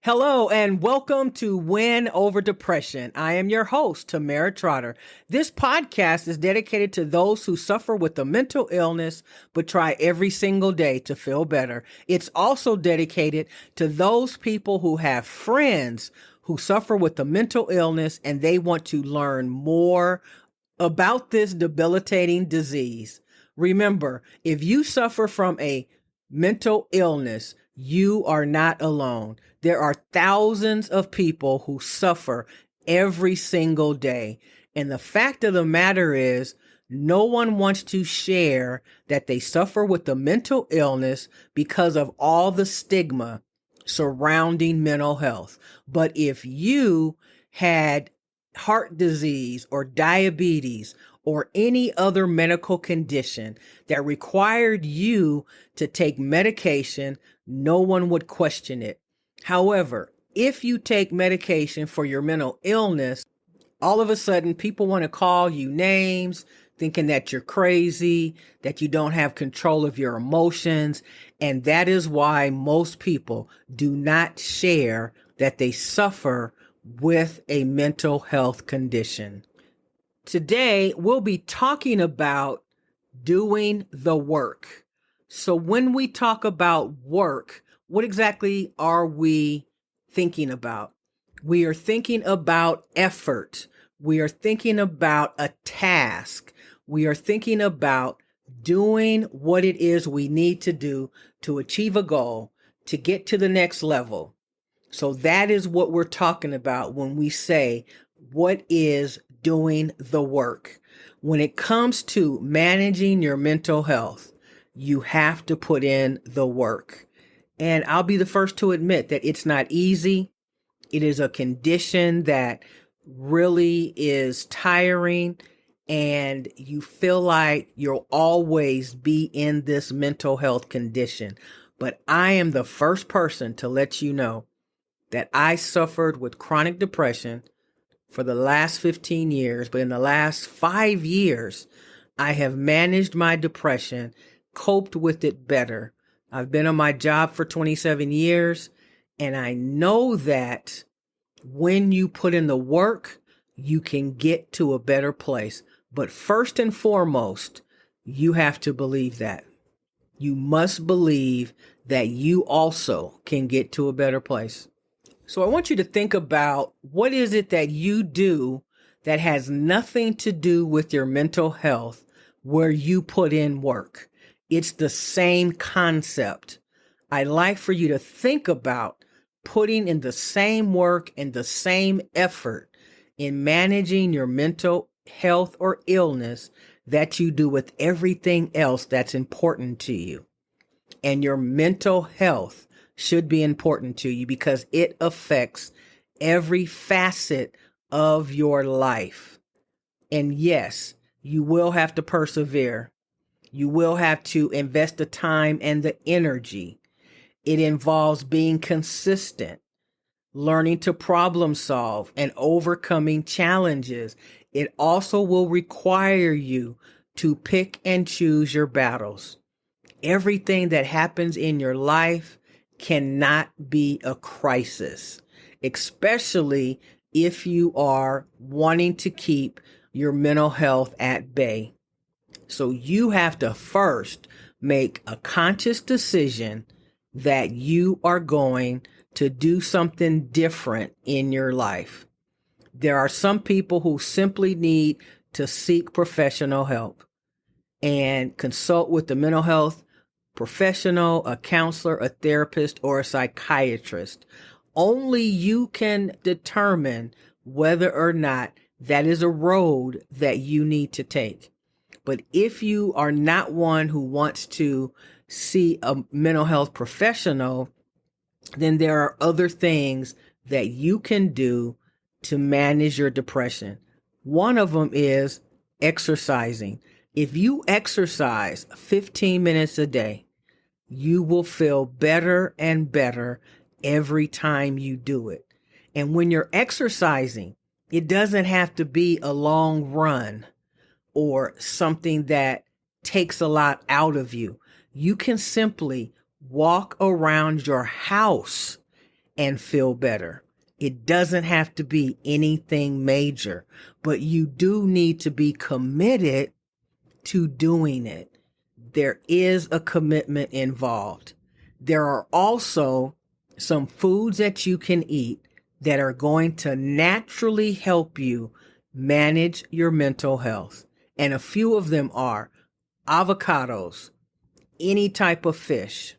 Hello and welcome to Win Over Depression. I am your host, Tamara Trotter. This podcast is dedicated to those who suffer with a mental illness but try every single day to feel better. It's also dedicated to those people who have friends who suffer with a mental illness and they want to learn more about this debilitating disease. Remember, if you suffer from a mental illness, you are not alone. There are thousands of people who suffer every single day. And the fact of the matter is, no one wants to share that they suffer with a mental illness because of all the stigma surrounding mental health. But if you had heart disease or diabetes or any other medical condition that required you to take medication, no one would question it. However, if you take medication for your mental illness, all of a sudden people want to call you names, thinking that you're crazy, that you don't have control of your emotions. And that is why most people do not share that they suffer with a mental health condition. Today, we'll be talking about doing the work. So when we talk about work, what exactly are we thinking about? We are thinking about effort. We are thinking about a task. We are thinking about doing what it is we need to do to achieve a goal, to get to the next level. So that is what we're talking about when we say, what is doing the work? When it comes to managing your mental health, you have to put in the work. And I'll be the first to admit that it's not easy. It is a condition that really is tiring, and you feel like you'll always be in this mental health condition. But I am the first person to let you know that I suffered with chronic depression for the last 15 years, but in the last 5 years, I have managed my depression, coped with it better. I've been on my job for 27 years, and I know that when you put in the work, you can get to a better place. But first and foremost, you have to believe that. You must believe that you also can get to a better place. So I want you to think about, what is it that you do that has nothing to do with your mental health where you put in work. It's the same concept. I'd like for you to think about putting in the same work and the same effort in managing your mental health or illness that you do with everything else that's important to you. And your mental health should be important to you because it affects every facet of your life. And yes, you will have to persevere. You will have to invest the time and the energy. It involves being consistent, learning to problem solve, and overcoming challenges. It also will require you to pick and choose your battles. Everything that happens in your life cannot be a crisis, especially if you are wanting to keep your mental health at bay. So you have to first make a conscious decision that you are going to do something different in your life. There are some people who simply need to seek professional help and consult with the mental health professional, a counselor, a therapist, or a psychiatrist. Only you can determine whether or not that is a road that you need to take. But if you are not one who wants to see a mental health professional, then there are other things that you can do to manage your depression. One of them is exercising. If you exercise 15 minutes a day, you will feel better and better every time you do it. And when you're exercising, it doesn't have to be a long run or something that takes a lot out of you. You can simply walk around your house and feel better. It doesn't have to be anything major, but you do need to be committed to doing it. There is a commitment involved. There are also some foods that you can eat that are going to naturally help you manage your mental health. And a few of them are avocados, any type of fish,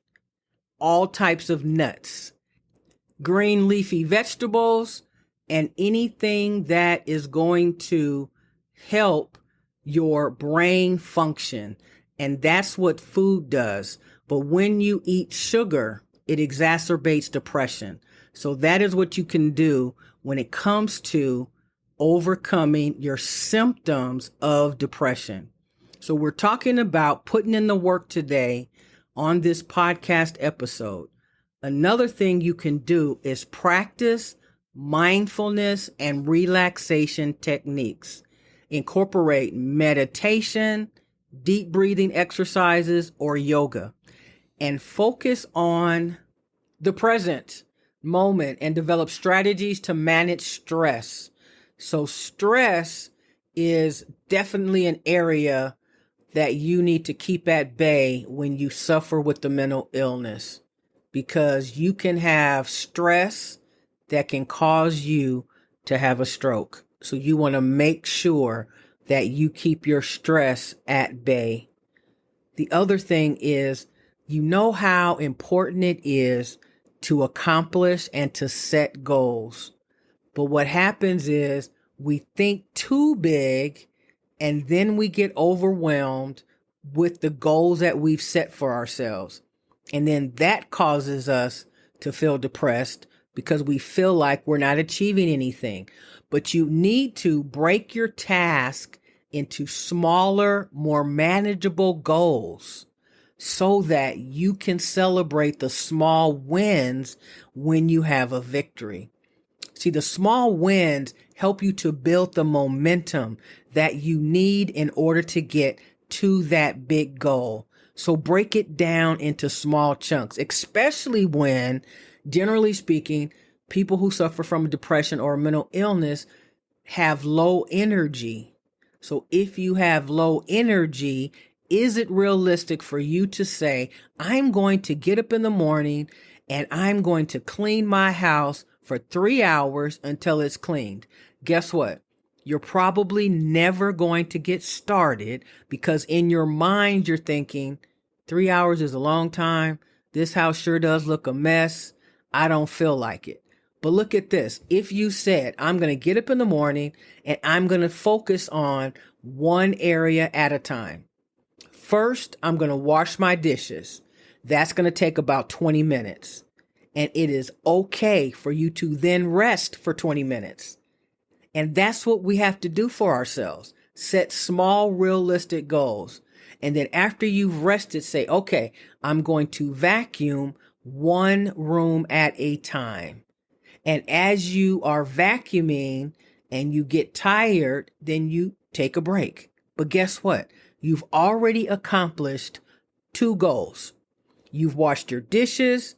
all types of nuts, green leafy vegetables, and anything that is going to help your brain function. And that's what food does. But when you eat sugar, it exacerbates depression. So that is what you can do when it comes to overcoming your symptoms of depression. So we're talking about putting in the work today on this podcast episode. Another thing you can do is practice mindfulness and relaxation techniques. Incorporate meditation, deep breathing exercises, or yoga, and focus on the present moment and develop strategies to manage stress. So stress is definitely an area that you need to keep at bay when you suffer with the mental illness, because you can have stress that can cause you to have a stroke. So you want to make sure that you keep your stress at bay. The other thing is, you know how important it is to accomplish and to set goals. But what happens is we think too big, and then we get overwhelmed with the goals that we've set for ourselves. And then that causes us to feel depressed because we feel like we're not achieving anything. But you need to break your task into smaller, more manageable goals so that you can celebrate the small wins when you have a victory. See, the small wins help you to build the momentum that you need in order to get to that big goal. So break it down into small chunks, especially when, generally speaking, people who suffer from depression or mental illness have low energy. So if you have low energy, is it realistic for you to say, I'm going to get up in the morning and I'm going to clean my house for 3 hours until it's cleaned? Guess what? You're probably never going to get started because in your mind, you're thinking 3 hours is a long time. This house sure does look a mess. I don't feel like it. But look at this. If you said, I'm going to get up in the morning and I'm going to focus on one area at a time. First, I'm going to wash my dishes. That's going to take about 20 minutes. And it is okay for you to then rest for 20 minutes. And that's what we have to do for ourselves. Set small, realistic goals. And then after you've rested, say, okay, I'm going to vacuum one room at a time. And as you are vacuuming and you get tired, then you take a break. But guess what? You've already accomplished 2 goals. You've washed your dishes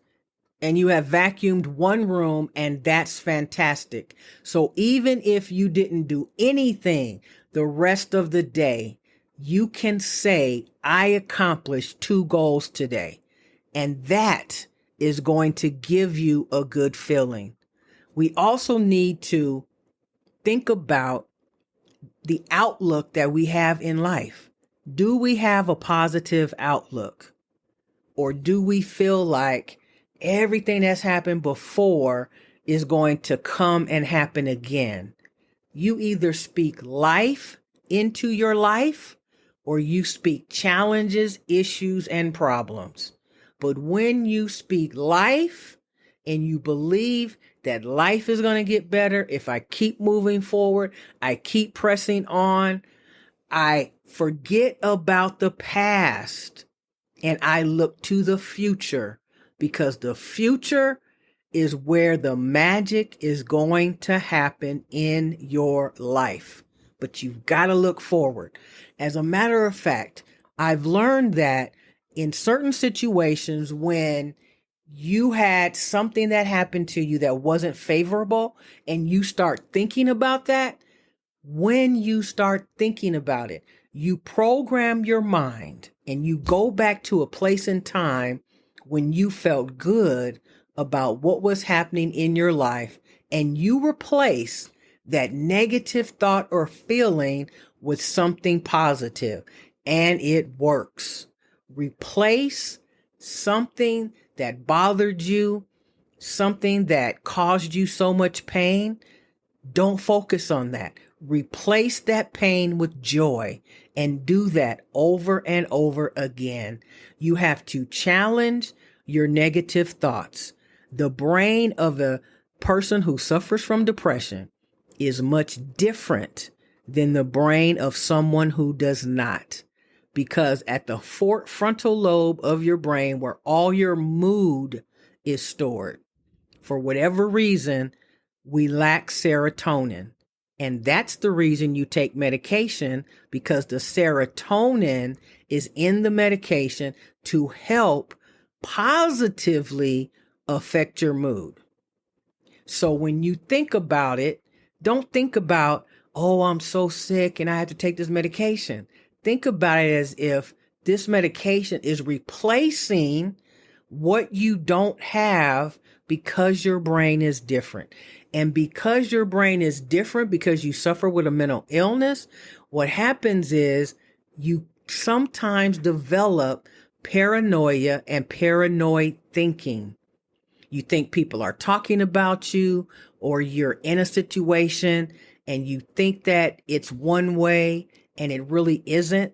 and you have vacuumed one room, and that's fantastic. So even if you didn't do anything the rest of the day, you can say, I accomplished 2 goals today. And that is going to give you a good feeling. We also need to think about the outlook that we have in life. Do we have a positive outlook? Or do we feel like everything that's happened before is going to come and happen again? You either speak life into your life or you speak challenges, issues, and problems. But when you speak life and you believe that life is going to get better, if I keep moving forward, I keep pressing on, I forget about the past and I look to the future, because the future is where the magic is going to happen in your life. But you've got to look forward. As a matter of fact, I've learned that in certain situations when you had something that happened to you that wasn't favorable, and you start thinking about that, when you start thinking about it, you program your mind and you go back to a place in time when you felt good about what was happening in your life, and you replace that negative thought or feeling with something positive, and it works. Replace something that bothered you, something that caused you so much pain. Don't focus on that. Replace that pain with joy, and do that over and over again. You have to challenge your negative thoughts. The brain of a person who suffers from depression is much different than the brain of someone who does not. Because at the frontal lobe of your brain, where all your mood is stored, for whatever reason, we lack serotonin. And that's the reason you take medication, because the serotonin is in the medication to help positively affect your mood. So when you think about it, don't think about, oh, I'm so sick and I have to take this medication. Think about it as if this medication is replacing what you don't have, because your brain is different. And because your brain is different, because you suffer with a mental illness, what happens is you sometimes develop paranoia and paranoid thinking. You think people are talking about you, or you're in a situation and you think that it's one way and it really isn't.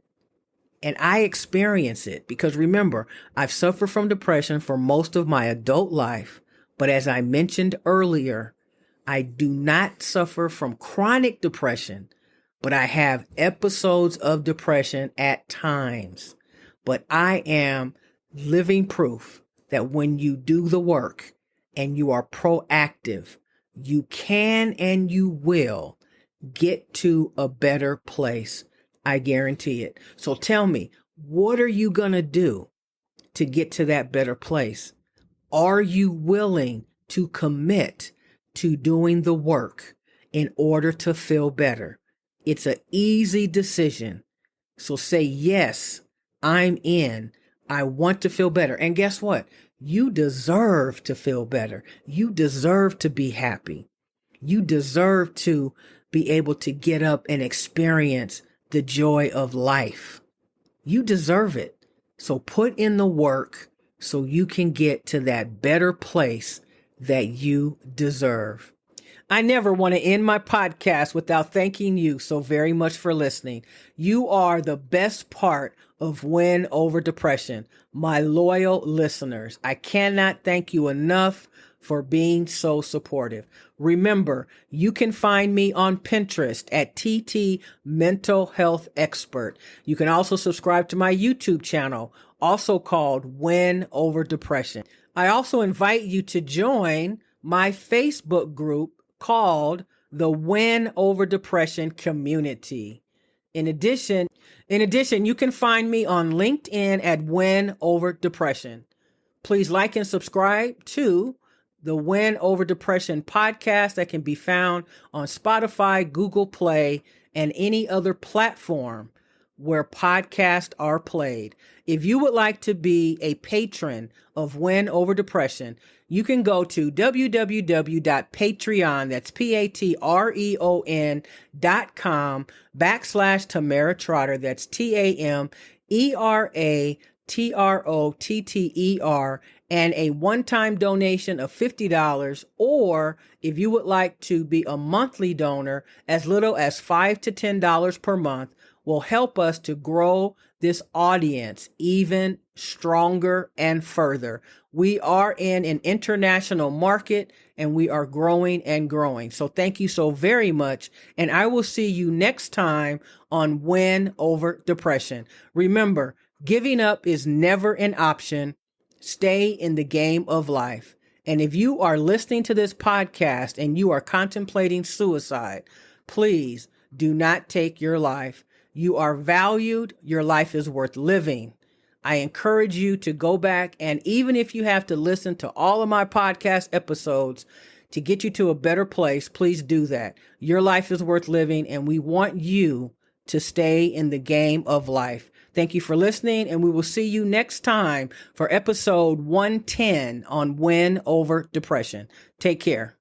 And I experience it because, remember, I've suffered from depression for most of my adult life. But as I mentioned earlier, I do not suffer from chronic depression, but I have episodes of depression at times. But I am living proof that when you do the work and you are proactive, you can and you will get to a better place. I guarantee it. So tell me, what are you going to do to get to that better place? Are you willing to commit to doing the work in order to feel better? It's an easy decision. So say, yes, I'm in. I want to feel better. And guess what? You deserve to feel better. You deserve to be happy. You deserve to be able to get up and experience the joy of life. You deserve it. So put in the work so you can get to that better place that you deserve. I never want to end my podcast without thanking you so very much for listening. You are the best part of Win Over Depression, my loyal listeners. I cannot thank you enough for being so supportive. Remember, you can find me on Pinterest at TT Mental Health Expert. You can also subscribe to my YouTube channel, also called Win Over Depression. I also invite you to join my Facebook group called the Win Over Depression Community. In addition, you can find me on LinkedIn at Win Over Depression. Please like and subscribe to the Win Over Depression podcast that can be found on Spotify, Google Play, and any other platform where podcasts are played. If you would like to be a patron of Win Over Depression, you can go to www.patreon, that's patreon.com/Tamara Trotter, that's TAMERATROTTER, and a one-time donation of $50, or if you would like to be a monthly donor, as little as $5 to $10 per month, will help us to grow this audience even stronger and further. We are in an international market and we are growing and growing. So thank you so very much. And I will see you next time on Win Over Depression. Remember, giving up is never an option. Stay in the game of life. And if you are listening to this podcast and you are contemplating suicide, please do not take your life. You are valued. Your life is worth living. I encourage you to go back, and even if you have to listen to all of my podcast episodes to get you to a better place, please do that. Your life is worth living, and we want you to stay in the game of life. Thank you for listening, and we will see you next time for episode 110 on Win Over Depression. Take care.